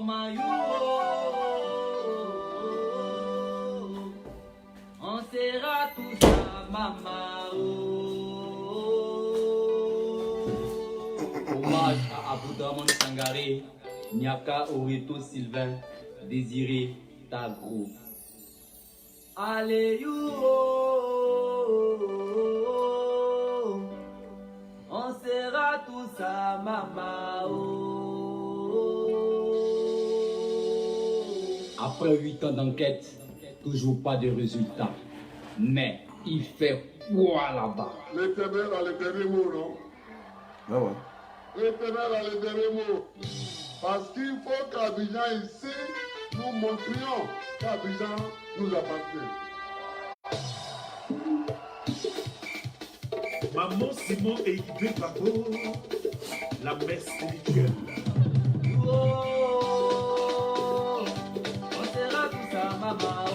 my you. On sera tous à maman. Hommage à Aboudaman Sangaré, Nyaka Oreto Sylvain, Désiré Tagro. Allez you, on sera tous à maman. Après 8 ans d'enquête, toujours pas de résultat. Mais il fait quoi là-bas? L'Éternel a le dernier mot, non? Ah ouais. L'Éternel a le dernier mot. Parce qu'il faut qu'Abidjan ici, nous montrions qu'Abidjan nous appartient. Maman Simon et Ibé Babo, la messe spirituelle. Oh, on sera tous à maman.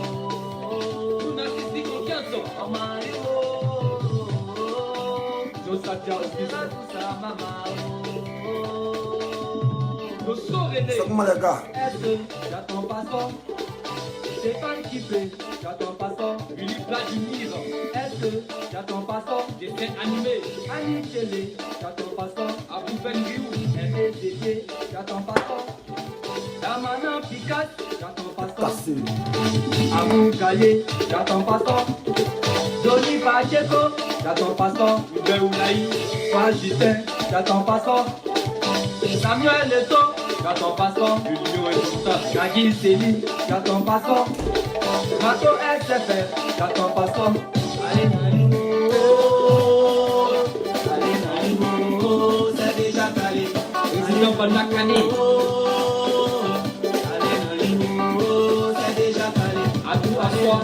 Nous n'assistons qu'aucun sort. Maman, on sera tous à maman. Nos sorts aînés. C'est comment les gars? Est-ce que j'attends pas ça? Stéphane Kippé, j'attends pas ça. Philippe Vladimir, est-ce que j'attends pas ça? Dessin animé, Annie Télé, j'attends pas ça. Abou Ben Riou, MDT, j'attends pas ça. Damana Picasso, j'attends pas ça. Cassé. Abou Gaye, j'attends pas ça. Johnny Pacheco, j'attends pas ça. Hubert Oulaï, Paul Justin, j'attends pas ça. Samuel Leto, j'attends pas ça. Julio et Toussaint, Nagui Céline, j'attends pas ça. Mato SFR, j'attends pas ça. Allez, Naïmo, c'est déjà calé. Président Bonacane. Allez, Naïmo, c'est déjà calé. À tout à soi.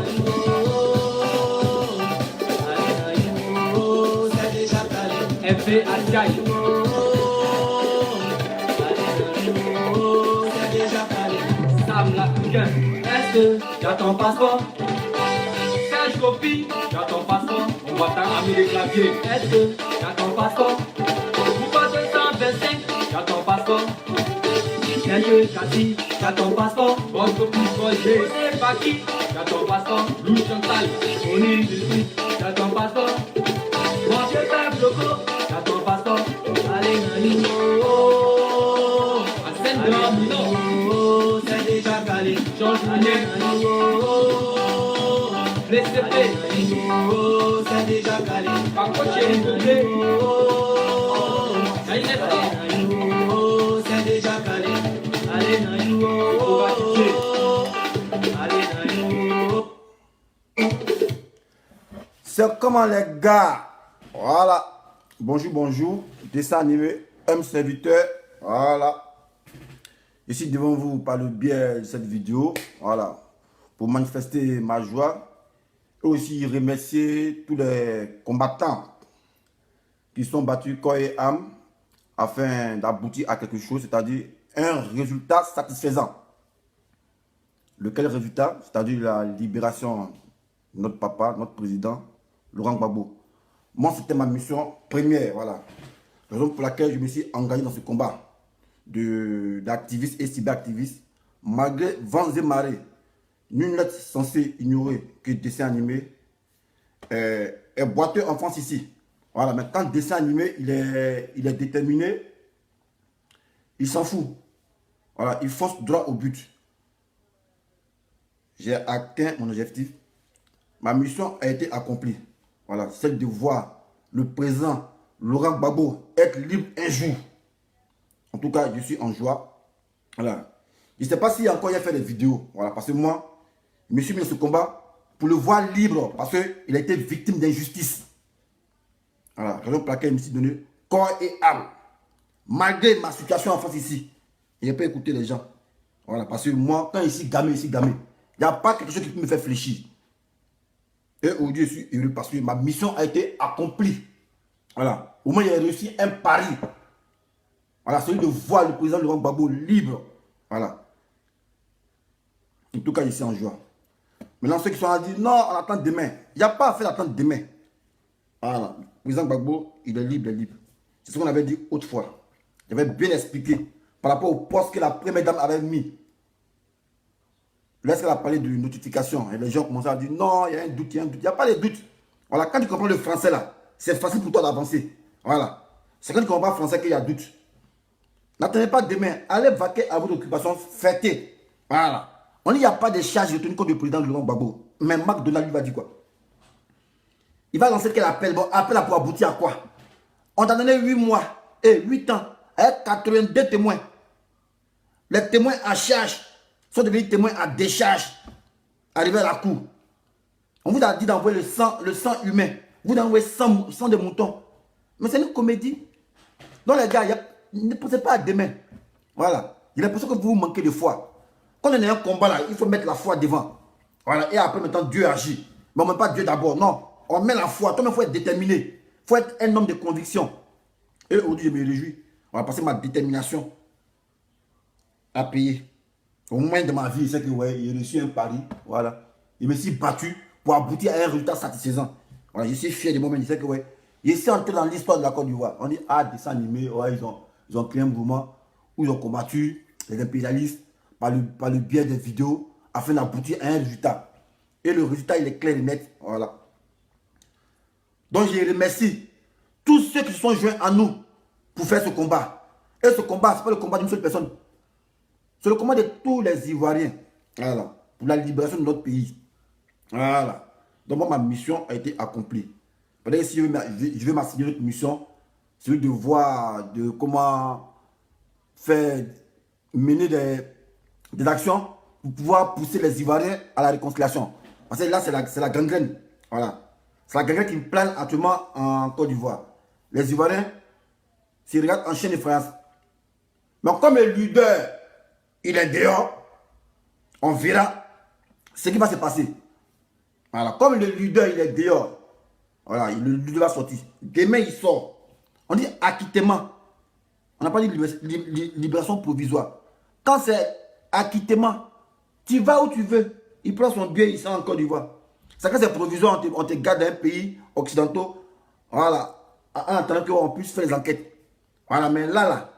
Allez, Naïmo, c'est déjà calé. FB Adjaï. Est-ce que j'attends pas ça? Serge Kopi, j'attends pas ça. On va t'arramer les claviers. Est-ce que j'attends pas ça? Pourquoi 225, j'attends pas ça. Sérieux Cathy, j'attends pas ça. Bonne copine Roger, c'est pas qui, j'attends pas ça. Lou Chantal, on est dessus, j'attends pas ça. Mon vieux père Bloco, j'attends pas ça. Allez, Naïmo, à Saint-Domingo. C'est déjà calé, Georges Mounet, les CP, c'est déjà calé, Paco Chéri Boublé, c'est déjà calé, allez Naïmo, allez Naïmo. C'est comment les gars? Voilà. Bonjour, bonjour. Dessin animé, homme serviteur. Voilà. Ici devant vous par le biais de cette vidéo, voilà, pour manifester ma joie et aussi remercier tous les combattants qui sont battus corps et âme afin d'aboutir à quelque chose, c'est-à-dire un résultat satisfaisant. Lequel résultat? C'est-à-dire la libération de notre papa, notre président, Laurent Gbagbo. Moi, c'était ma mission première, voilà. Raison pour laquelle je me suis engagé dans ce combat d'activistes et cyberactivistes, malgré vents et marées. Nul n'est censé ignorer que le dessin animé est boiteux en France ici. Voilà, mais quand le dessin animé, il est déterminé, il s'en fout. Voilà, il fonce droit au but. J'ai atteint mon objectif. Ma mission a été accomplie. Voilà, celle de voir le président Laurent Gbagbo être libre un jour. En tout cas, je suis en joie. Voilà. Je ne sais pas si encore il a fait des vidéos. Voilà, parce que moi, je me suis mis dans ce combat pour le voir libre. Parce qu'il a été victime d'injustice. Voilà. Raison pour laquelle je me suis donné corps et âme. Malgré ma situation en France ici. Je n'ai pas écouté les gens. Voilà. Parce que moi, quand ici, gamé. Il n'y a pas quelque chose qui peut me faire fléchir. Et aujourd'hui, je suis heureux parce que ma mission a été accomplie. Voilà. Au moins, il a réussi un pari. Voilà, celui de voir le président Laurent Gbagbo libre. Voilà. En tout cas, ici en joie. Maintenant, ceux qui sont là disent non, on attend demain. Il n'y a pas à faire d'attendre demain. Voilà. Le président Gbagbo, il est libre, C'est ce qu'on avait dit autrefois. J'avais bien expliqué par rapport au poste que la première dame avait mis. Lorsqu'elle a parlé de notification, et les gens commençaient à dire non, il y a un doute, il y a un doute. Il n'y a pas de doute. Voilà, quand tu comprends le français là, c'est facile pour toi d'avancer. Voilà. C'est quand tu comprends le français qu'il y a doute. N'attendez pas demain. Allez vaquer à votre occupation, fêtez. Voilà. On dit qu'il n'y a pas de charge retenues contre le président Laurent Gbagbo. Mais McDonald lui va dire quoi? Il va lancer quel appel? Bon, appel pour aboutir à quoi? On t'a donné 8 mois et 8 ans avec 82 témoins. Les témoins à charge sont devenus témoins à décharge. Arrivé à la cour. On vous a dit d'envoyer le sang humain. Vous envoyez 100 de moutons. Mais c'est une comédie. Donc les gars, ne pensez pas à demain. Voilà. J'ai l'impression que vous manquez de foi. Quand on est un combat là, il faut mettre la foi devant. Voilà. Et après maintenant Dieu agit. Mais on ne met pas Dieu d'abord. Non. On met la foi. Toi, il faut être déterminé. Il faut être un homme de conviction. Et aujourd'hui, je me réjouis. On va passer ma détermination à payer. Au moins de ma vie, c'est que ouais, j'ai reçu un pari. Voilà. Je me suis battu pour aboutir à un résultat satisfaisant. Voilà, je suis fier de moi-même. Je sais que ouais, je suis entré dans l'histoire de la Côte d'Ivoire. On dit, ah, dessin animé, ouais, ils ont créé un mouvement où ils ont combattu les impérialistes par le biais des vidéos afin d'aboutir à un résultat. Et le résultat, il est clair et net. Voilà. Donc, je remercie tous ceux qui sont joints à nous pour faire ce combat. Et ce combat, ce n'est pas le combat d'une seule personne. C'est le combat de tous les Ivoiriens. Voilà. Pour la libération de notre pays. Voilà. Donc, moi, ma mission a été accomplie. Peut-être que si je vais m'assigner une autre mission, c'est de voir comment faire mener des actions pour pouvoir pousser les Ivoiriens à la réconciliation. Parce que là, c'est la gangrène. Voilà. C'est la gangrène qui plane actuellement en Côte d'Ivoire. Les Ivoiriens, s'ils regardent en chaîne de France. Mais comme le leader, il est dehors, on verra ce qui va se passer. Voilà. Comme le leader, il est dehors, voilà, le leader va sortir. Demain, il sort. On dit acquittement. On n'a pas dit libération provisoire. Quand c'est acquittement, tu vas où tu veux. Il prend son billet, il sort en Côte d'Ivoire. C'est quand c'est provisoire, on te garde dans un pays occidentaux. Voilà. En attendant qu'on puisse faire les enquêtes. Voilà, mais là,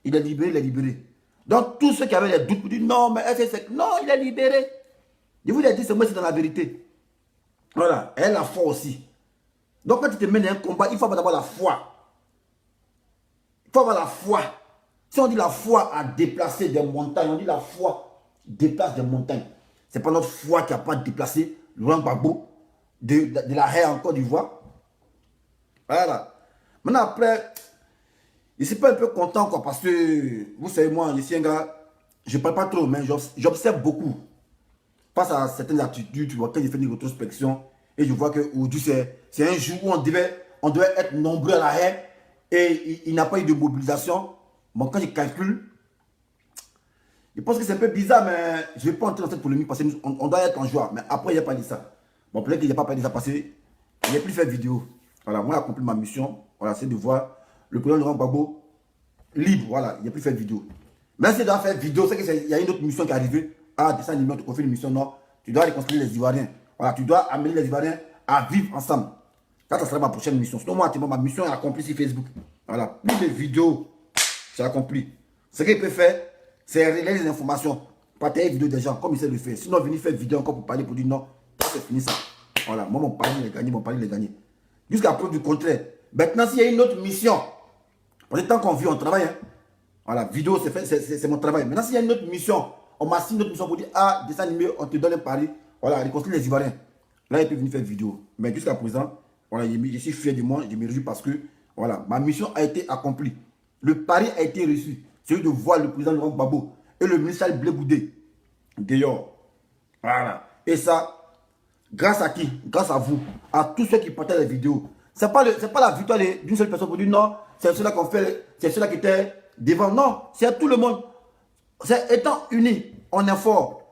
il est libéré, il est libéré. Donc, tous ceux qui avaient des doutes pour dire non, mais non, il est libéré. Je vous l'ai dit, c'est moi, c'est dans la vérité. Voilà, elle a la foi aussi. Donc, quand tu te mènes à un combat, il faut avoir d'abord la foi. Il faut avoir la foi. Si on dit la foi a déplacé des montagnes, on dit la foi déplace des montagnes. Ce n'est pas notre foi qui n'a pas déplacé Laurent Gbagbo de la haie en Côte d'Ivoire. Voilà. Maintenant, après, je ne suis pas un peu content, quoi, parce que, vous savez, moi, je suis un gars, je ne parle pas trop, mais j'observe beaucoup. Face à certaines attitudes, tu vois, quand je fais une rétrospection, et je vois qu'aujourd'hui, c'est un jour où on devait être nombreux à la haie, et il n'a pas eu de mobilisation. Bon, quand je calcule, je pense que c'est un peu bizarre, mais je ne vais pas entrer dans cette polémique, parce qu'on doit être en joie. Mais après, il n'y a pas dit ça. Bon, peut-être qu'il n'y a pas parlé de ça, parce qu'il n'y a plus fait vidéo. Voilà, moi, j'ai accompli ma mission, voilà, c'est de voir le président Laurent Gbagbo libre, voilà, il n'y a plus fait vidéo. Mais si tu dois faire vidéo, c'est qu'il y a une autre mission qui est arrivée. Ah, descends animé, on te confie une mission, non. Tu dois réconcilier les Ivoiriens. Voilà, tu dois amener les Ivoiriens à vivre ensemble. Ça sera ma prochaine mission. Sinon, moi, ma mission est accomplie sur Facebook. Voilà, plus de vidéos, c'est accompli. Ce qu'il peut faire, c'est relayer les informations, partager les vidéos des gens, comme il sait le faire. Sinon, venir faire vidéo encore pour parler, pour dire non, c'est fini ça. Voilà, moi, mon pari, il est gagné, mon pari, il est gagné. Jusqu'à preuve du contraire. Maintenant, s'il y a une autre mission, pour le temps qu'on vit, on travaille. Hein. Voilà, vidéo, c'est mon travail. Maintenant, s'il y a une autre mission, on m'a signé une autre mission pour dire, ah, dessin animé, on te donne un pari. Voilà, réconcilier les Ivoiriens. Là, il peut venir faire vidéo. Mais jusqu'à présent, voilà, je suis fier de moi, je me réjouis parce que, voilà, ma mission a été accomplie. Le pari a été reçu. Celui de voir le président Laurent Gbagbo et le ministre Blé Goudé dehors. Voilà. Et ça, grâce à qui? Grâce à vous, à tous ceux qui partagent les vidéos. Ce n'est pas la victoire d'une seule personne pour dire non, c'est cela qu'on fait, c'est cela qui était devant. Non, c'est tout le monde. C'est étant unis, on est fort.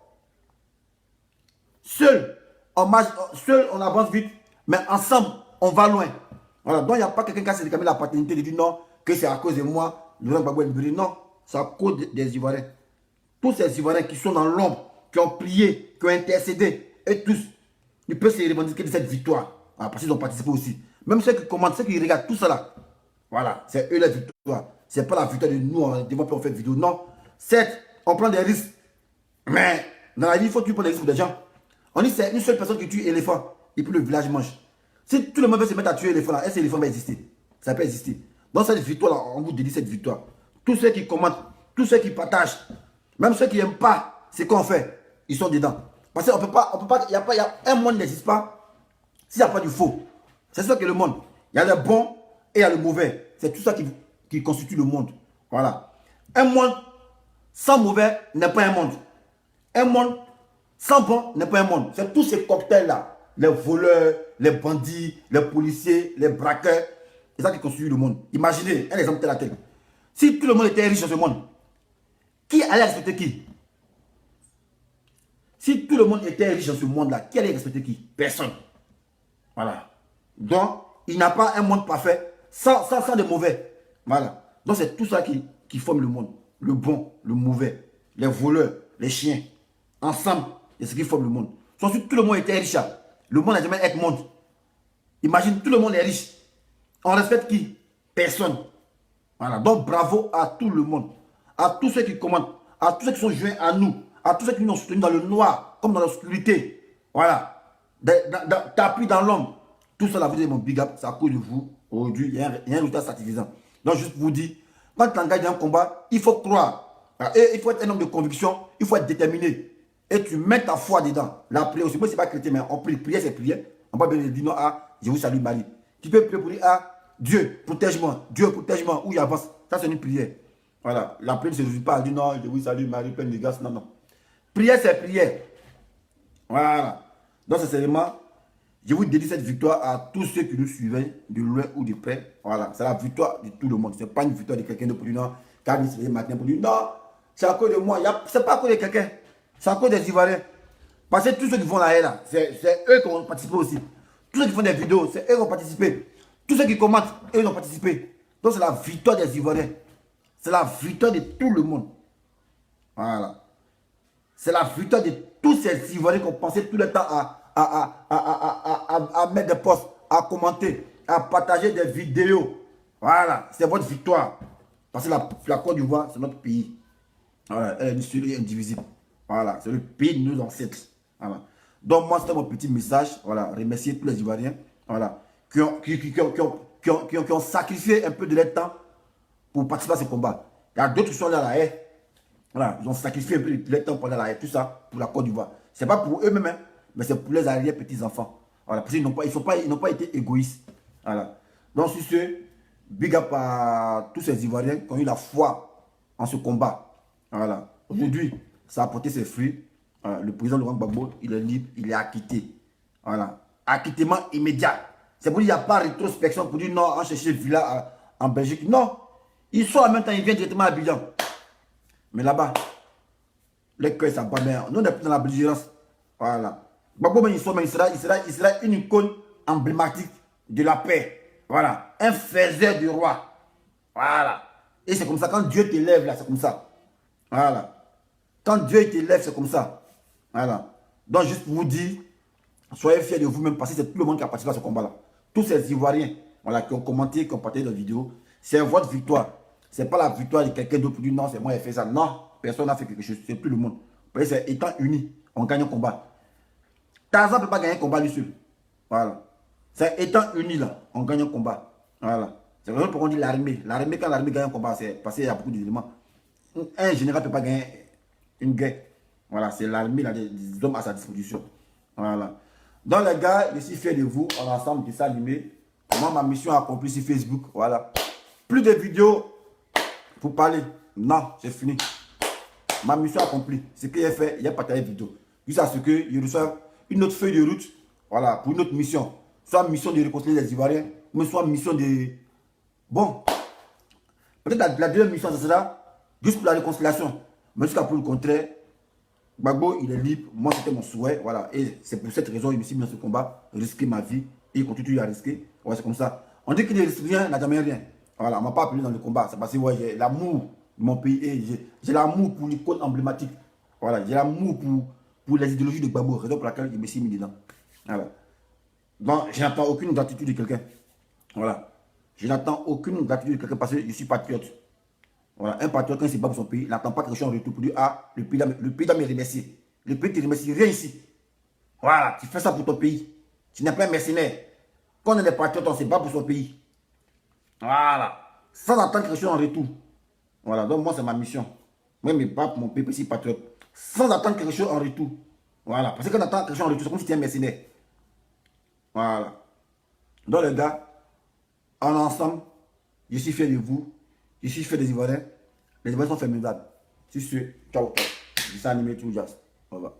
Seul, on avance vite, mais ensemble, on va loin. Voilà, donc il n'y a pas quelqu'un qui a réclamé la paternité de dire non, que c'est à cause de moi, Laurent Gbagbo est libéré. Non, c'est à cause des Ivoiriens. Tous ces Ivoiriens qui sont dans l'ombre, qui ont prié, qui ont intercédé, et tous, ils peuvent se revendiquer de cette victoire. Voilà, parce qu'ils ont participé aussi. Même ceux qui commentent, ceux qui regardent, tout ça là, voilà, c'est eux la victoire. c'est pas la victoire de nous, on devant faire une vidéo. Non. Certes, on prend des risques. Mais dans la vie, il faut que tu prennes des risques pour des gens. On dit c'est une seule personne qui tue l'éléphant et puis le village mange. Si tout le monde veut se mettre à tuer l'éléphant là, est-ce que l'éléphant va exister? Ça peut exister. Dans cette victoire là, on vous dédie cette victoire. Tous ceux qui commentent, tous ceux qui partagent, même ceux qui n'aiment pas ce qu'on fait, ils sont dedans. Parce qu'on peut pas, il y a un monde n'existe pas s'il n'y a pas du faux. C'est ça que le monde. Il y a le bon et il y a le mauvais. C'est tout ça qui constitue le monde. Voilà. Un monde sans mauvais n'est pas un monde. Un monde sans bon n'est pas un monde. C'est tous ces cocktails-là. Les voleurs, les bandits, les policiers, les braqueurs. C'est ça qui constitue le monde. Imaginez un exemple tel à tel. Si tout le monde était riche dans ce monde, qui allait respecter qui? Si tout le monde était riche dans ce monde-là, qui allait respecter qui? Personne. Voilà. Donc, il n'y a pas un monde parfait sans de mauvais. Voilà. Donc, c'est tout ça qui forme le monde. Le bon, le mauvais, les voleurs, les chiens. Ensemble, c'est ce qui forme le monde. Donc, si tout le monde était riche, le monde n'a jamais été monde. Imagine, tout le monde est riche. On respecte qui? Personne. Voilà. Donc, bravo à tout le monde. À tous ceux qui commentent. À tous ceux qui sont joints à nous. À tous ceux qui nous ont soutenus dans le noir, comme dans l'obscurité. Voilà. T'appuies dans l'ombre. Tout ça, la vidéo de mon big up, c'est à cause de vous. Aujourd'hui, il y a un résultat satisfaisant. Donc, juste vous dire, quand tu engages dans un combat, il faut croire. Et il faut être un homme de conviction. Il faut être déterminé. Et tu mets ta foi dedans. La prière aussi. Moi, c'est pas chrétien, mais on prie. Prière, c'est prière. On peut bien dire non à je vous salue Marie. Tu peux prier pour dire à Dieu, protège-moi. Dieu, protège-moi. Où il avance. Ça, c'est une prière. Voilà. La prière ne se résume pas à dire non, je vous salue Marie, pleine de grâce. Non, non. Prière, c'est prière. Voilà. Donc, sincèrement, je vous dédie cette victoire à tous ceux qui nous suivaient de loin ou de près. Voilà. C'est la victoire de tout le monde. Ce n'est pas une victoire de quelqu'un de plus non. Car il se réveille matin pour dire non, c'est à cause de moi. Ce n'est pas à cause de quelqu'un. C'est à cause des Ivoiriens. Parce que tous ceux qui font la haine là, c'est eux qui ont participé aussi. Tous ceux qui font des vidéos, c'est eux qui ont participé. Tous ceux qui commentent, eux qui ont participé. Donc c'est la victoire des Ivoiriens. C'est la victoire de tout le monde. Voilà. C'est la victoire de tous ces Ivoiriens qui ont pensé tout le temps à mettre des posts, à commenter, à partager des vidéos. Voilà. C'est votre victoire. Parce que la Côte d'Ivoire, c'est notre pays. Voilà. Elle est une seule et indivisible. Voilà. C'est le pays de nos ancêtres. Voilà. Donc moi, c'était mon petit message. Voilà. Remercier tous les Ivoiriens. Voilà. Qui ont sacrifié un peu de leur temps pour participer à ce combat. Il y a d'autres qui sont là à la haie. Voilà, ils ont sacrifié un peu de leur temps pendant la haie, tout ça, pour la Côte d'Ivoire. Ce n'est pas pour eux-mêmes, hein, mais c'est pour les arrière-petits-enfants. Voilà, parce qu'ils n'ont pas été égoïstes. Voilà. Donc, sur ce, big up à tous ces Ivoiriens qui ont eu la foi en ce combat. Voilà. Aujourd'hui, ça a apporté ses fruits. Voilà. Le président Laurent Gbagbo, il est libre, il est acquitté. Voilà. Acquittement immédiat. C'est pour dire qu'il n'y a pas de rétrospection pour dire non, on cherche une villa en Belgique. Non. Ils sont en même temps, ils viennent directement à Abidjan. Mais là-bas, les cœurs, ça bat bien. Nous, on est plus dans la belligérance. Voilà. Gbagbo, il sera une icône emblématique de la paix. Voilà. Un faiseur du roi. Voilà. Et c'est comme ça. Quand Dieu t'élève, là, c'est comme ça. Voilà. Quand Dieu t'élève, c'est comme ça. Voilà. Donc, juste pour vous dire, soyez fiers de vous-même parce que c'est tout le monde qui a participé à ce combat-là. Tous ces Ivoiriens, voilà, qui ont commenté, qui ont partagé la vidéo, c'est votre victoire. Ce n'est pas la victoire de quelqu'un d'autre pour dire non, c'est moi qui ai fait ça. Non, personne n'a fait quelque chose. C'est tout le monde. Vous voyez, c'est étant unis, on gagne un combat. Tarzan ne peut pas gagner un combat lui seul. Voilà. C'est étant unis là, on gagne un combat. Voilà. C'est vraiment pourquoi on dit l'armée. L'armée, quand l'armée gagne un combat, c'est parce qu'il y a beaucoup d'éléments. Un général ne peut pas gagner une guerre. Voilà, c'est l'armée, des hommes à sa disposition. Voilà. Donc les gars, je suis fier de vous. On a ensemble de s'allumer. Moi, ma mission accomplie sur Facebook. Voilà. Plus de vidéos pour parler. Non, c'est fini. Ma mission accomplie. Ce que j'ai fait, il n'y a pas de vidéo. Jusqu'à ce que je reçoive une autre feuille de route. Voilà, pour une autre mission. Soit mission de réconcilier les Ivoiriens, mais soit mission de... Bon. Peut-être la deuxième mission, ce sera juste pour la réconciliation. Mais jusqu'à pour le contraire, Gbagbo, il est libre. Moi, c'était mon souhait. Voilà. Et c'est pour cette raison que je me suis mis dans ce combat, risquer ma vie. Et il continue à risquer. Ouais, c'est comme ça. On dit qu'il ne risque rien, n'a jamais rien. Voilà, on ne m'a pas appelé dans le combat. C'est parce que ouais, j'ai l'amour de mon pays et j'ai l'amour pour l'icône emblématique. Voilà, j'ai l'amour pour les idéologies de Gbagbo. Raison pour laquelle je me suis mis dedans. Voilà. Donc, je n'attends aucune gratitude de quelqu'un. Voilà. Je n'attends aucune gratitude de quelqu'un parce que je suis patriote. Voilà, un patriote, quand il se bat pour son pays, il n'attend pas quelque chose en retour pour dire, ah, le pays doit me remercier. Le pays te remercie, viens ici. Voilà, tu fais ça pour ton pays. Tu n'es pas un mercenaire. Quand on est des patriotes, on se bat pour son pays. Voilà. Sans attendre quelque chose en retour. Voilà, donc moi, c'est ma mission. Moi, je me bats pour mon pays, si patriote. Sans attendre quelque chose en retour. Voilà, parce que quand on attend quelque chose en retour, c'est comme si tu es un mercenaire. Voilà. Donc, les gars, on est ensemble. Je suis fier de vous. Je suis fier des Ivoiriens. Les Ivoiriens sont formidables. Sur ce, ciao. Je suis animé tout, Jazz. Au revoir.